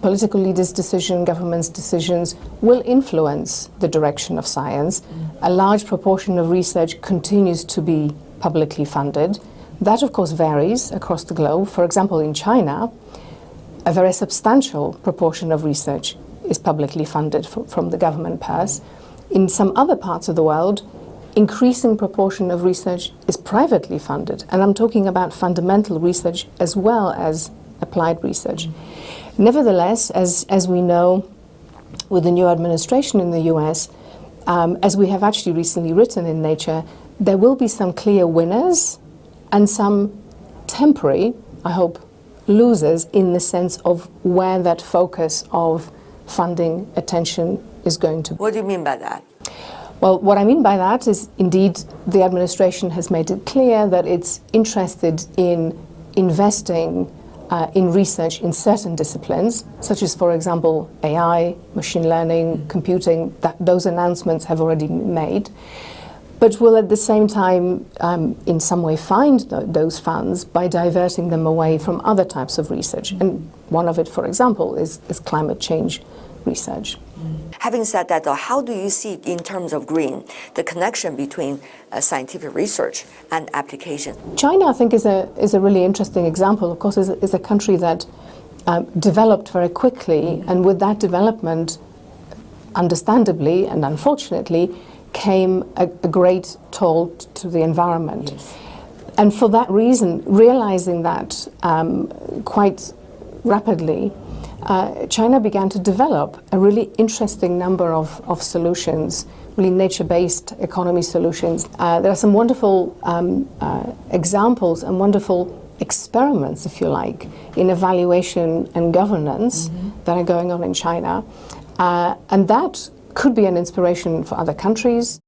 political leaders' decisions, governments' decisions will influence the direction of science. A large proportion of research continues to be publicly funded. That, of course, varies across the globe. For example, in China, a very substantial proportion of research is publicly funded from the government purse. In some other parts of the world, increasing proportion of research is privately funded. And I'm talking about fundamental research as well as applied research. Nevertheless, as we know, with the new administration in the US, as we have actually recently written in Nature, there will be some clear winners and some temporary, I hope, losers in the sense of where that focus of funding attention is going to be. What do you mean by that? Well, what I mean by that is, indeed, the administration has made it clear that it's interested in investing in research in certain disciplines, such as, for example, AI, machine learning, computing. Those announcements have already been made, but will at the same time in some way find those funds by diverting them away from other types of research. And one of it, for example, is climate change research. Having said that, though, how do you see, in terms of green, the connection between scientific research and application? China, I think, is a really interesting example. Of course, is a country that developed very quickly, and with that development, understandably and unfortunately, came a great toll to the environment. Yes. And for that reason, realizing that quite rapidly, China began to develop a really interesting number of solutions, really nature-based economy solutions. There are some wonderful examples and wonderful experiments, if you like, in evaluation and governance that are going on in China. And that could be an inspiration for other countries.